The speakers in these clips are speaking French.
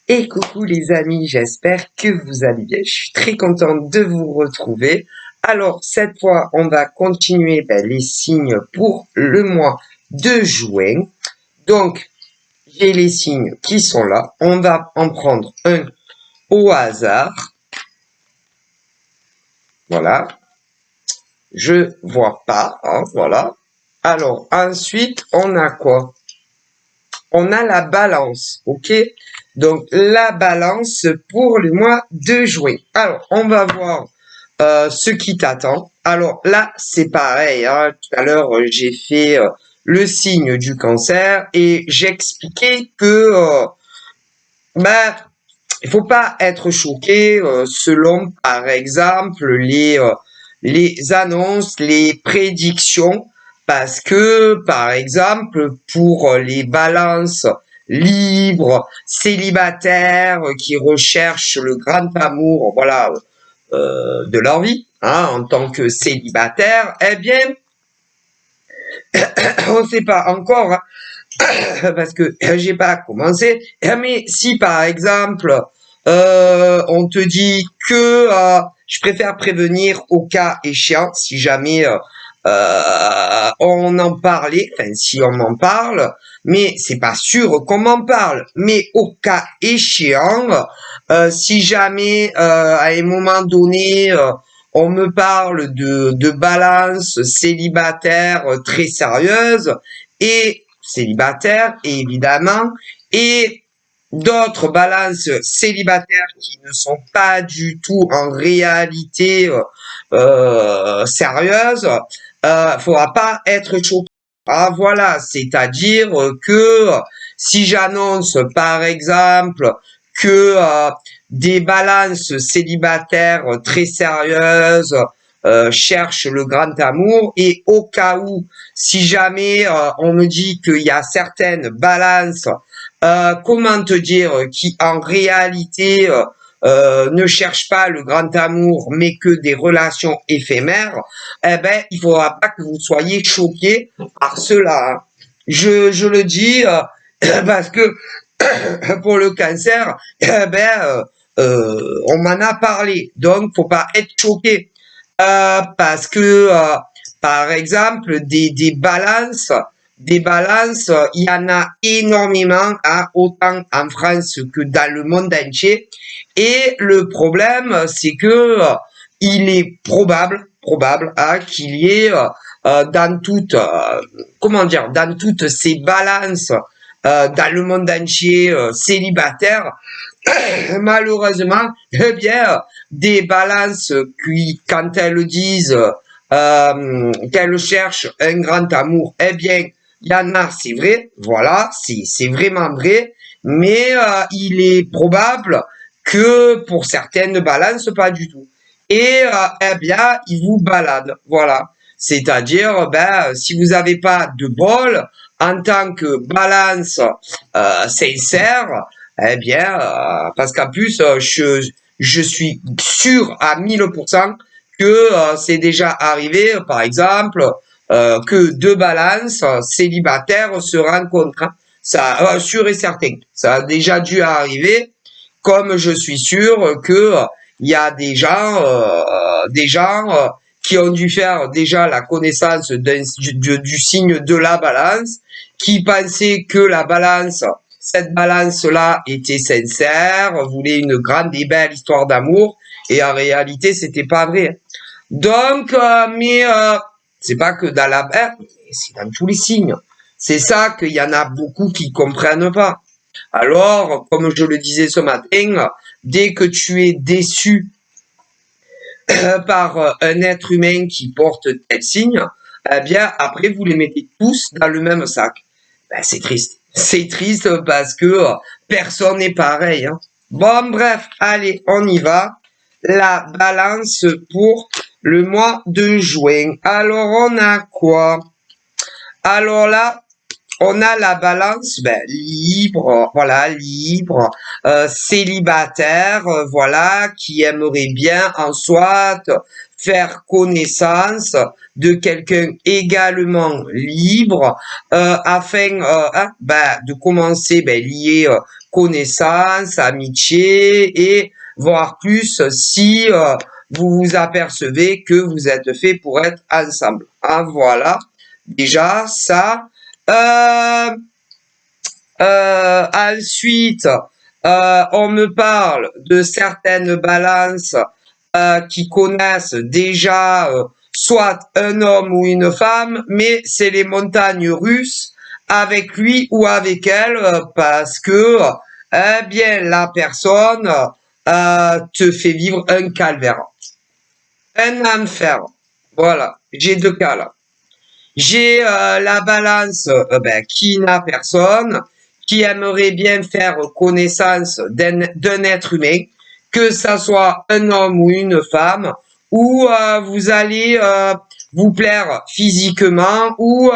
Et coucou les amis, j'espère que vous allez bien. Je suis très contente de vous retrouver. Alors cette fois, on va continuer les signes pour le mois de juin. Donc, j'ai les signes qui sont là. On va en prendre un au hasard. Voilà. Je vois pas, hein, voilà. Alors, ensuite, on a quoi? On a la balance, ok? Donc, la balance pour le mois de juin. Alors, on va voir ce qui t'attend. Alors là, c'est pareil, hein. Tout à l'heure, j'ai fait le signe du cancer et j'expliquais que ben, il faut pas être choqué selon, par exemple, les annonces, les prédictions, parce que, par exemple, pour les balances libres, célibataires, qui recherchent le grand amour, voilà, de leur vie, hein, en tant que célibataire, eh bien, on ne sait pas encore, hein, parce que j'ai pas commencé. Mais si par exemple on te dit que je préfère prévenir au cas échéant, si jamais on en parlait, enfin si on en parle, mais c'est pas sûr qu'on m'en parle. Mais au cas échéant, si jamais à un moment donné on me parle de balance célibataire très sérieuse et célibataire, évidemment, et d'autres balances célibataires qui ne sont pas du tout en réalité sérieuses, faudra pas être choqué. Ah voilà, c'est-à-dire que si j'annonce par exemple que des balances célibataires très sérieuses cherchent le grand amour et au cas où, si jamais on me dit qu'il y a certaines balances, comment te dire, qui en réalité ne cherchent pas le grand amour, mais que des relations éphémères, eh ben, il faudra pas que vous soyez choqués par cela, hein. Je le dis parce que pour le cancer, eh ben, on m'en a parlé, donc faut pas être choqué. Parce que, par exemple, des balances, il y en a énormément, hein, autant en France que dans le monde entier. Et le problème, c'est que il est probable, hein, qu'il y ait dans toutes, comment dire, dans toutes ces balances dans le monde entier célibataires, malheureusement, eh bien, des balances qui, quand elles disent qu'elles cherchent un grand amour, eh bien, il y en a, c'est vrai, voilà, c'est vraiment vrai, mais il est probable que pour certaines balances, pas du tout. Et eh bien, ils vous baladent, voilà. C'est-à-dire, ben, si vous n'avez pas de bol en tant que balance sincère, eh bien, parce qu'en plus, je suis sûr à 1000% que c'est déjà arrivé, par exemple, que deux balances célibataires se rencontrent, hein. Ça, sûr et certain. Ça a déjà dû arriver, comme je suis sûr que il y a des gens qui ont dû faire déjà la connaissance du signe de la balance, qui pensaient que la balance, cette balance-là était sincère, voulait une grande et belle histoire d'amour, et en réalité, c'était pas vrai. Donc, c'est pas que dans la mer, c'est dans tous les signes. C'est ça qu'il y en a beaucoup qui comprennent pas. Alors, comme je le disais ce matin, dès que tu es déçu par un être humain qui porte tel signe, eh bien, après, vous les mettez tous dans le même sac. Ben, c'est triste. C'est triste parce que personne n'est pareil, hein. Bon, bref, allez, on y va. La balance pour le mois de juin. Alors, on a quoi? Alors là, on a la balance, ben, libre, voilà, libre, célibataire, voilà, qui aimerait bien en soit faire connaissance de quelqu'un également libre afin de commencer lier connaissance, amitié et voir plus si vous vous apercevez que vous êtes fait pour être ensemble. Ah, voilà, déjà ça. Ensuite, on me parle de certaines balances qui connaissent déjà soit un homme ou une femme, mais c'est les montagnes russes avec lui ou avec elle parce que eh bien la personne te fait vivre un calvaire, un enfer. Voilà, j'ai deux cas là. J'ai la balance qui n'a personne, qui aimerait bien faire connaissance d'un être humain, que ça soit un homme ou une femme, ou vous allez vous plaire physiquement, ou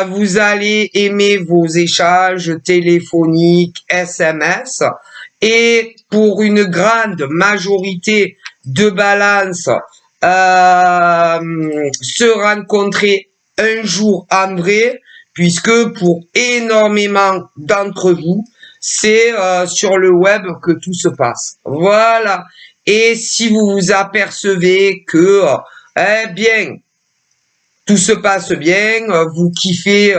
vous allez aimer vos échanges téléphoniques, SMS, et pour une grande majorité de balances, se rencontrer un jour en vrai, puisque pour énormément d'entre vous, c'est sur le web que tout se passe. Voilà. Et si vous vous apercevez que, eh bien, tout se passe bien, vous kiffez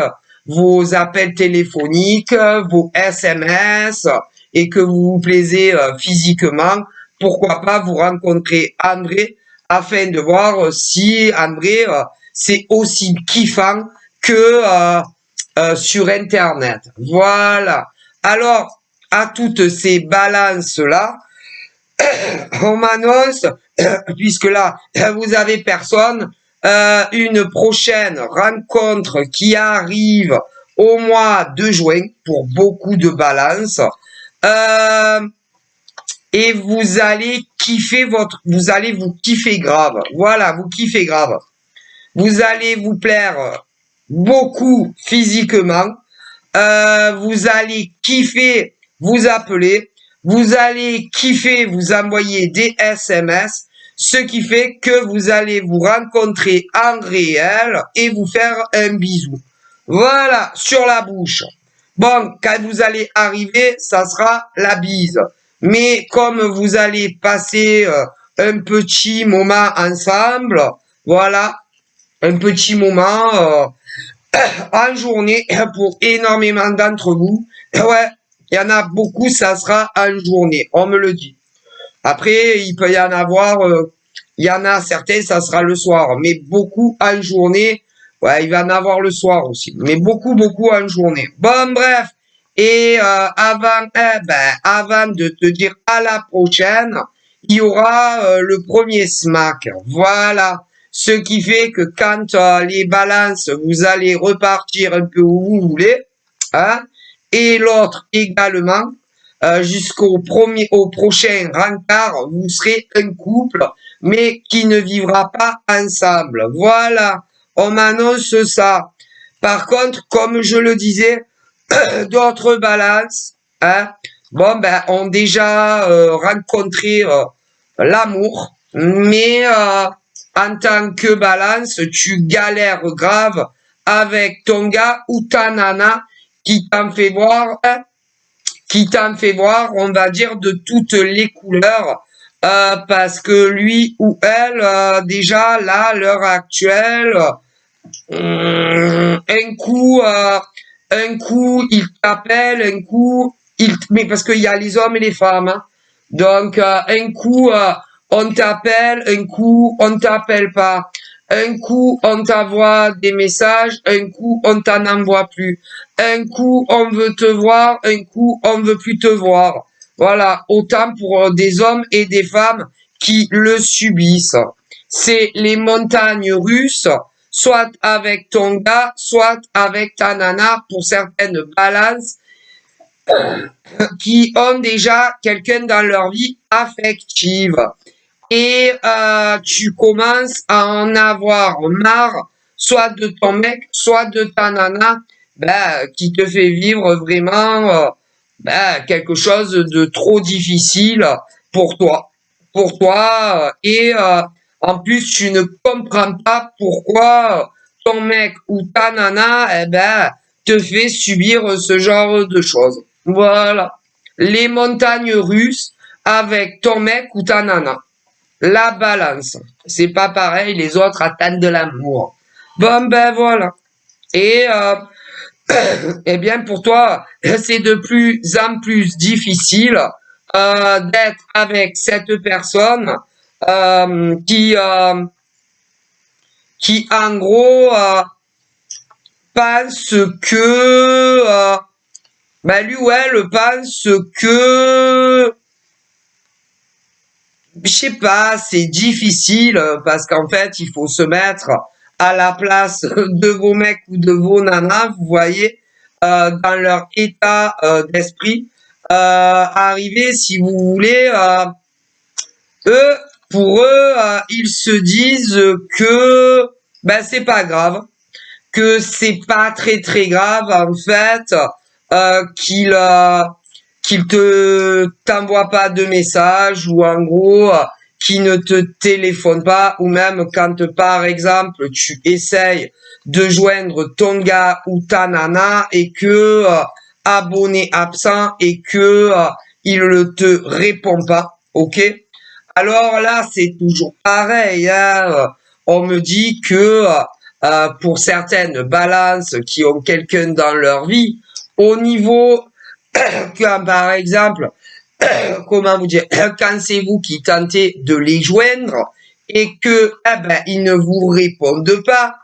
vos appels téléphoniques, vos SMS, et que vous vous plaisez physiquement, pourquoi pas vous rencontrer André afin de voir si André c'est aussi kiffant que sur Internet. Voilà. Alors, à toutes ces balances-là, on m'annonce, puisque là, vous avez personne, une prochaine rencontre qui arrive au mois de juin pour beaucoup de balances. Et vous allez kiffer vous allez vous kiffer grave. Voilà, vous kiffez grave. Vous allez vous plaire beaucoup physiquement. Vous allez kiffer vous appeler. Vous allez kiffer vous envoyer des SMS. Ce qui fait que vous allez vous rencontrer en réel et vous faire un bisou. Voilà, sur la bouche. Bon, quand vous allez arriver, ça sera la bise. Mais comme vous allez passer un petit moment ensemble, voilà, un petit moment en journée pour énormément d'entre vous. Ouais, il y en a beaucoup, ça sera en journée, on me le dit. Après, il peut y en avoir, il y en a certains, ça sera le soir, mais beaucoup en journée. Ouais, il va en avoir le soir aussi, mais beaucoup en journée. Bon, bref. Et avant de te dire à la prochaine, il y aura le premier smack. Voilà. Ce qui fait que quand les balances, vous allez repartir un peu où vous voulez, hein, et l'autre également, jusqu'au prochain rencard, vous serez un couple, mais qui ne vivra pas ensemble. Voilà, on m'annonce ça. Par contre, comme je le disais, d'autres balances, hein, ont déjà rencontré l'amour, mais en tant que balance, tu galères grave avec ton gars ou ta nana qui t'en fait voir, on va dire, de toutes les couleurs, parce que lui ou elle, déjà là, à l'heure actuelle, un coup, il t'appelle, un coup, mais parce qu'il y a les hommes et les femmes, hein. Donc, un coup, on t'appelle, un coup, on t'appelle pas. Un coup, on t'envoie des messages, un coup, on t'en envoie plus. Un coup, on veut te voir, un coup, on veut plus te voir. Voilà, autant pour des hommes et des femmes qui le subissent. C'est les montagnes russes, soit avec ton gars, soit avec ta nana pour certaines balances qui ont déjà quelqu'un dans leur vie affective. Et tu commences à en avoir marre, soit de ton mec, soit de ta nana, qui te fait vivre vraiment quelque chose de trop difficile pour toi. Et En plus, tu ne comprends pas pourquoi ton mec ou ta nana, eh ben, te fait subir ce genre de choses. Voilà. Les montagnes russes avec ton mec ou ta nana. La balance. C'est pas pareil, les autres attendent de l'amour. Bon, ben voilà. Et, eh bien, pour toi, c'est de plus en plus difficile d'être avec cette personne euh, qui, euh, qui, en gros, pense que, ben lui ou elle pense que, je sais pas, c'est difficile parce qu'en fait, il faut se mettre à la place de vos mecs ou de vos nanas, vous voyez, dans leur état d'esprit. Arriver, si vous voulez, eux, pour eux, ils se disent que ben c'est pas grave, que c'est pas très très grave en fait, qu'il te t'envoie pas de message ou en gros qui ne te téléphone pas ou même quand par exemple tu essayes de joindre ton gars ou ta nana et que abonné absent et que il ne te répond pas, ok? Alors là, c'est toujours pareil, hein. On me dit que pour certaines balances qui ont quelqu'un dans leur vie, au niveau, quand par exemple, comment vous dire, quand c'est vous qui tentez de les joindre et que eh ben, ils ne vous répondent pas,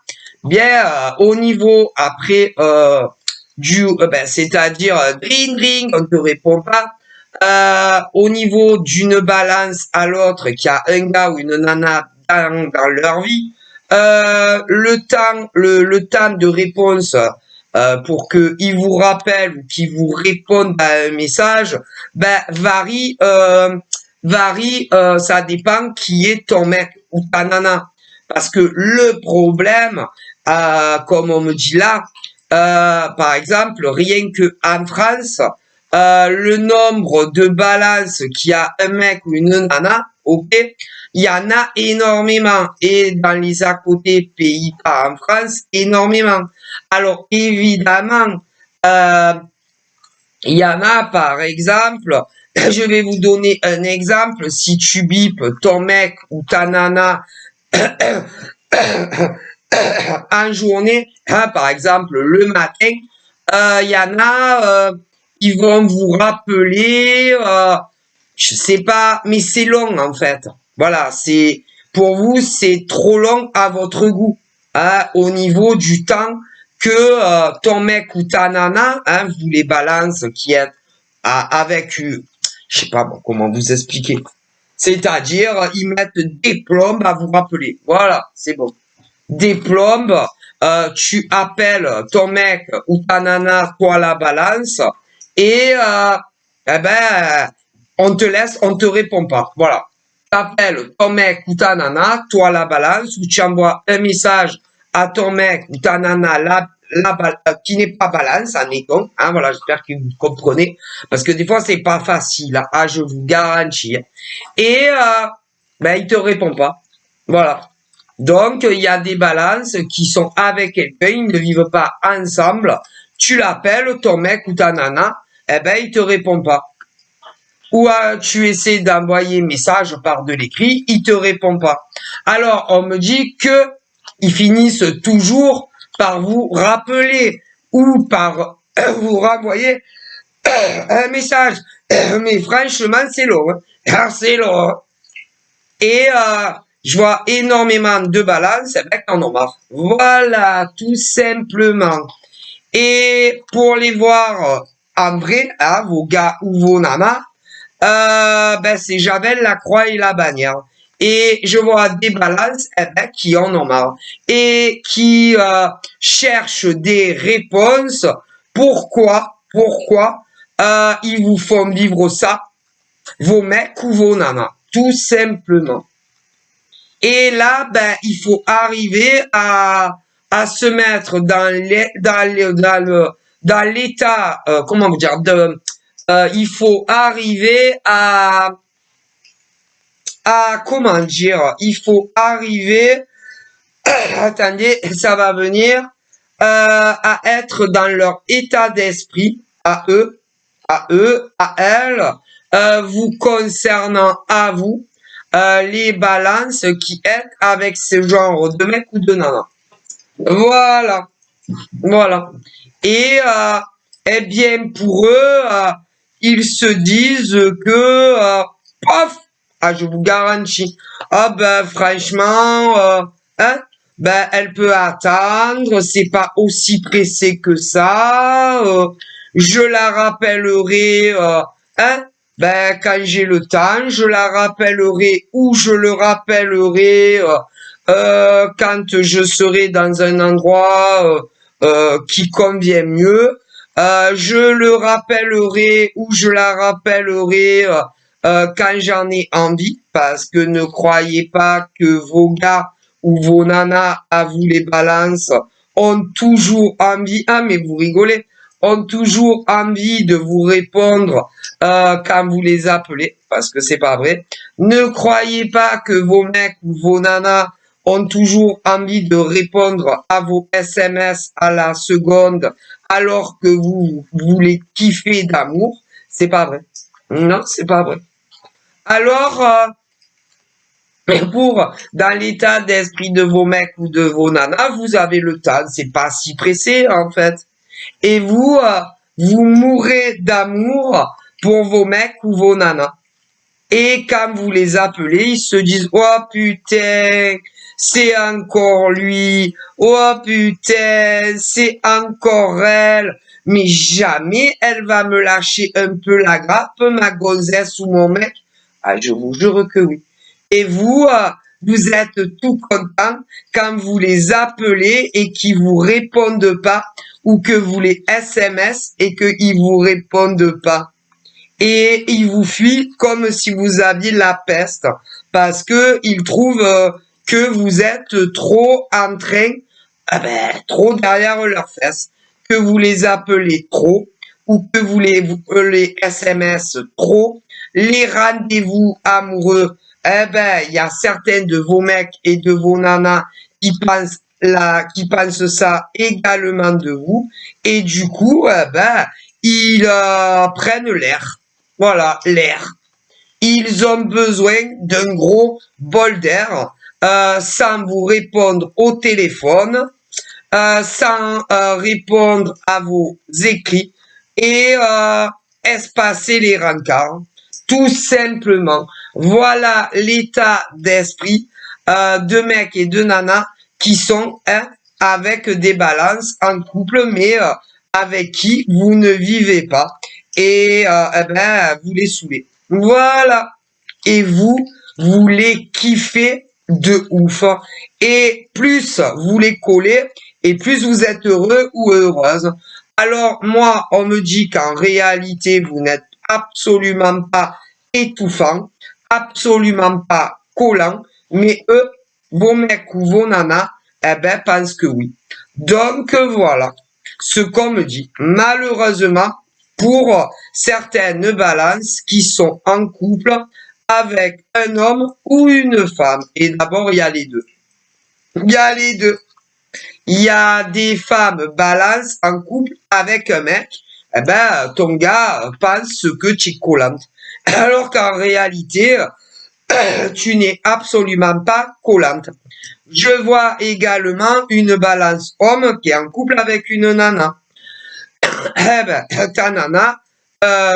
bien au niveau après ben, c'est-à-dire ring ring, on ne te répond pas. Au niveau d'une balance à l'autre, qui a un gars ou une nana dans leur vie, le temps de réponse pour qu'ils vous rappellent ou qu'ils vous répondent à un message, ben varie, ça dépend qui est ton mec ou ta nana. Parce que le problème, comme on me dit là, par exemple, rien que en France, le nombre de balances qu'il y a un mec ou une nana, ok, il y en a énormément. Et dans les à côté pays, pas en France, énormément. Alors évidemment, euh, il y en a par exemple, je vais vous donner un exemple, si tu bipes ton mec ou ta nana en journée, hein, par exemple le matin, il y en a, ils vont vous rappeler, je sais pas, mais c'est long en fait. Voilà, c'est pour vous c'est trop long à votre goût, hein, au niveau du temps que ton mec ou ta nana, hein, vous les balance qui est avec, je sais pas bon, comment vous expliquer. C'est-à-dire, ils mettent des plombes à vous rappeler. Voilà, c'est bon. Des plombes, tu appelles ton mec ou ta nana, toi la balance, et eh ben, on te laisse, on te répond pas. Voilà. T'appelles ton mec ou ta nana, toi la balance, ou tu envoies un message à ton mec ou ta nana, qui n'est pas balance, admettons, hein, voilà, j'espère que vous comprenez, parce que des fois c'est pas facile, hein, je vous garantis. Et ben il te répond pas. Voilà. Donc il y a des balances qui sont avec quelqu'un, ils ne vivent pas ensemble. Tu l'appelles, ton mec ou ta nana, eh ben il te répond pas. Ou tu essaies d'envoyer message par de l'écrit, il te répond pas. Alors on me dit que ils finissent toujours par vous rappeler ou par vous renvoyer un message. Mais franchement, c'est long. Hein. C'est long. Et je vois énormément de balances, eh ben, en ont marre. Voilà, tout simplement. Et pour les voir en vrai, hein, vos gars ou vos nanas, ben c'est Javel, la croix et la bannière. Et je vois des balances eh ben, qui en ont marre et qui cherchent des réponses. Pourquoi ils vous font vivre ça, vos mecs ou vos nanas, tout simplement. Et là, ben, il faut arriver à se mettre dans l'état, comment vous dire, il faut arriver à, comment dire, il faut arriver, attendez, ça va venir, à être dans leur état d'esprit, à eux, à elles, vous concernant à vous, les balances qui êtes avec ce genre de mec ou de nana. Voilà, voilà. Et eh bien pour eux, ils se disent que pof, ah je vous garantis, ah ben franchement, hein, ben elle peut attendre, c'est pas aussi pressé que ça. Je la rappellerai, hein, ben quand j'ai le temps, je la rappellerai ou je le rappellerai quand je serai dans un endroit qui convient mieux. Je le rappellerai ou je la rappellerai quand j'en ai envie, parce que ne croyez pas que vos gars ou vos nanas, à vous les balances, ont toujours envie, ah mais vous rigolez, ont toujours envie de vous répondre quand vous les appelez, parce que c'est pas vrai. Ne croyez pas que vos mecs ou vos nanas ont toujours envie de répondre à vos SMS à la seconde alors que vous les kiffez d'amour. C'est pas vrai. Non, c'est pas vrai. Alors, pour dans l'état d'esprit de vos mecs ou de vos nanas, vous avez le temps. C'est pas si pressé en fait. Et vous, vous mourrez d'amour pour vos mecs ou vos nanas. Et quand vous les appelez, ils se disent oh putain, c'est encore lui. Oh putain, c'est encore elle. Mais jamais elle va me lâcher un peu la grappe, ma gonzesse ou mon mec. Ah, je vous jure que oui. Et vous, vous êtes tout content quand vous les appelez et qu'ils vous répondent pas, ou que vous les SMS et qu'ils vous répondent pas. Et ils vous fuient comme si vous aviez la peste, parce que ils trouvent que vous êtes trop en train, trop derrière leurs fesses, que vous les appelez trop, ou que vous les SMS trop, les rendez-vous amoureux, il y a certains de vos mecs et de vos nanas qui pensent ça également de vous, et du coup, ils prennent l'air. Voilà, l'air. Ils ont besoin d'un gros bol d'air sans vous répondre au téléphone, sans répondre à vos écrits et espacer les rencarts. Tout simplement. Voilà l'état d'esprit de mecs et de nanas qui sont avec des balances en couple, mais avec qui vous ne vivez pas. Et vous les saoulez. Voilà. Et vous les kiffez de ouf. Et plus vous les collez, et plus vous êtes heureux ou heureuse. Alors moi, on me dit qu'en réalité, vous n'êtes absolument pas étouffant, absolument pas collant, mais eux, vos mecs ou vos nanas, pensent que oui. Donc voilà ce qu'on me dit. Malheureusement, pour certaines balances qui sont en couple avec un homme ou une femme. Et d'abord, il y a les deux. Il y a les deux. Il y a des femmes balance en couple avec un mec. Ton gars pense que tu es collante. Alors qu'en réalité, tu n'es absolument pas collante. Je vois également une balance homme qui est en couple avec une nana. Ta nana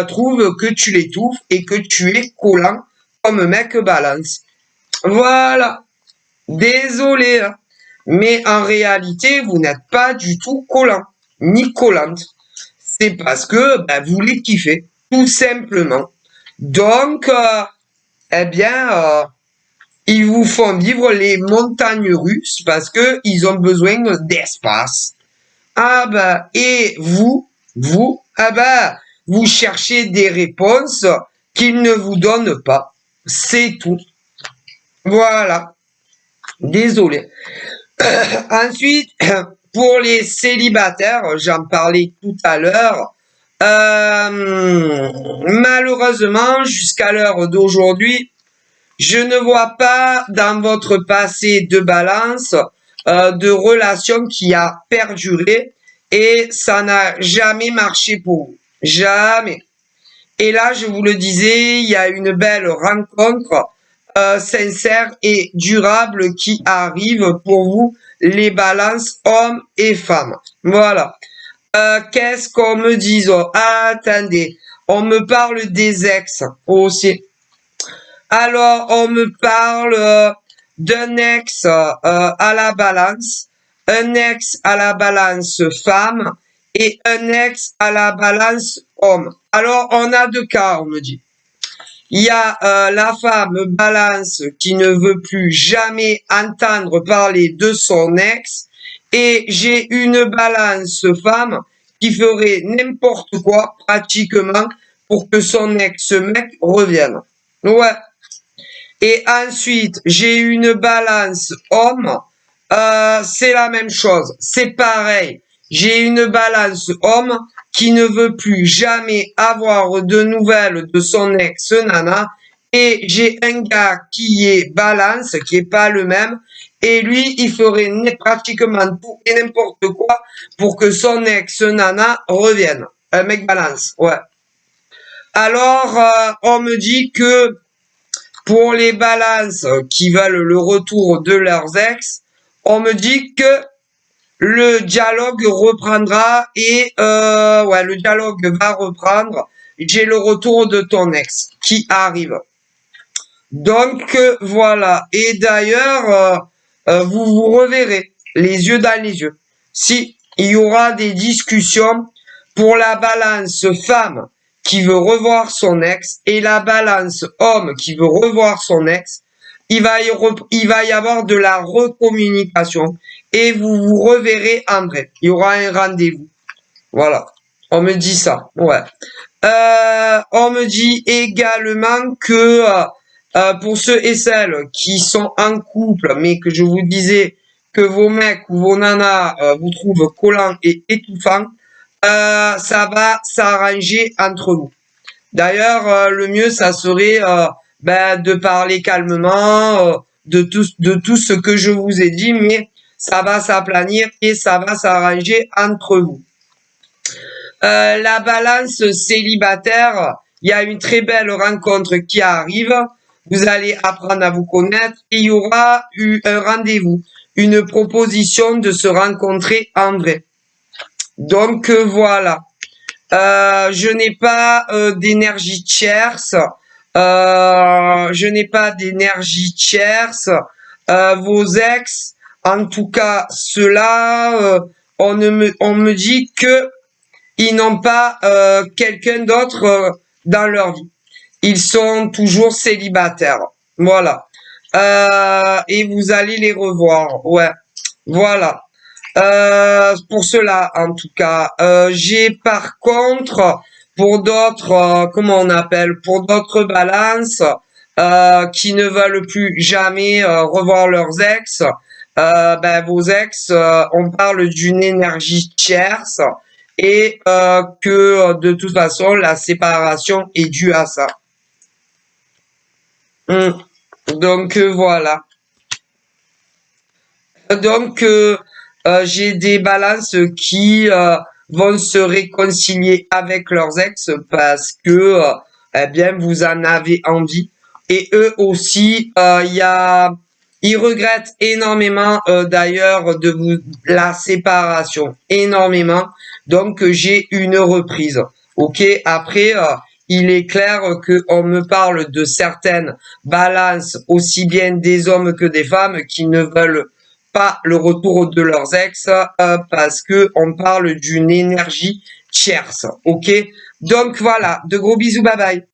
trouve que tu l'étouffes et que tu es collant comme mec balance. Voilà. Désolé, hein. Mais en réalité, vous n'êtes pas du tout collant, ni collante. C'est parce que vous les kiffez, tout simplement. Donc, ils vous font vivre les montagnes russes parce que ils ont besoin d'espace. Et vous, vous cherchez des réponses qu'ils ne vous donnent pas. C'est tout. Voilà. Désolé. Ensuite, pour les célibataires, j'en parlais tout à l'heure, malheureusement, jusqu'à l'heure d'aujourd'hui, Je ne vois pas dans votre passé de balance de relation qui a perduré et ça n'a jamais marché pour vous. Jamais. Et là, je vous le disais, il y a une belle rencontre sincère et durable qui arrive pour vous, les balances hommes et femmes. Voilà. Qu'est-ce qu'on me dit? Oh, attendez, on me parle des ex aussi. Alors, on me parle d'un ex à la balance, un ex à la balance femme et un ex à la balance homme. Alors, on a deux cas, on me dit. Il y a la femme balance qui ne veut plus jamais entendre parler de son ex et j'ai une balance femme qui ferait n'importe quoi pratiquement pour que son ex-mec revienne. Ouais. Et ensuite, j'ai une balance homme. C'est la même chose. C'est pareil. J'ai une balance homme qui ne veut plus jamais avoir de nouvelles de son ex-nana. Et j'ai un gars qui est balance, qui est pas le même. Et lui, il ferait pratiquement tout et n'importe quoi pour que son ex-nana revienne. Un mec balance, ouais. Alors, on me dit que pour les balances qui veulent le retour de leurs ex, on me dit que le dialogue reprendra et ouais, le dialogue va reprendre. J'ai le retour de ton ex qui arrive. Donc voilà. Et d'ailleurs, vous vous reverrez les yeux dans les yeux. Si il y aura des discussions pour la balance femme qui veut revoir son ex et la balance homme qui veut revoir son ex, il va y avoir de la recommunication et vous vous reverrez en vrai. Il y aura un rendez-vous. Voilà. On me dit ça. Ouais. On me dit également que pour ceux et celles qui sont en couple, mais que je vous disais que vos mecs ou vos nanas vous trouvent collants et étouffants, ça va s'arranger entre vous. D'ailleurs, le mieux, ça serait de parler calmement de tout ce que je vous ai dit, mais ça va s'aplanir et ça va s'arranger entre vous. La balance célibataire, il y a une très belle rencontre qui arrive. Vous allez apprendre à vous connaître et il y aura eu un rendez-vous, une proposition de se rencontrer en vrai. Donc voilà. Je n'ai pas d'énergie tierce. Je n'ai pas d'énergie tierce. Vos ex, en tout cas, ceux-là, on me dit que ils n'ont pas quelqu'un d'autre dans leur vie. Ils sont toujours célibataires. Voilà. Et vous allez les revoir. Ouais. Voilà. Pour cela, en tout cas. J'ai par contre, pour d'autres, comment on appelle, pour d'autres balances qui ne veulent plus jamais revoir leurs ex, vos ex, on parle d'une énergie tierce et que de toute façon, la séparation est due à ça. Donc voilà. Donc j'ai des balances qui vont se réconcilier avec leurs ex parce que eh bien vous en avez envie et eux aussi ils regrettent énormément d'ailleurs la séparation énormément. Donc j'ai une reprise. OK, après il est clair que on me parle de certaines balances aussi bien des hommes que des femmes qui ne veulent pas le retour de leurs ex parce que on parle d'une énergie tierce. OK? Donc voilà, de gros bisous, bye bye.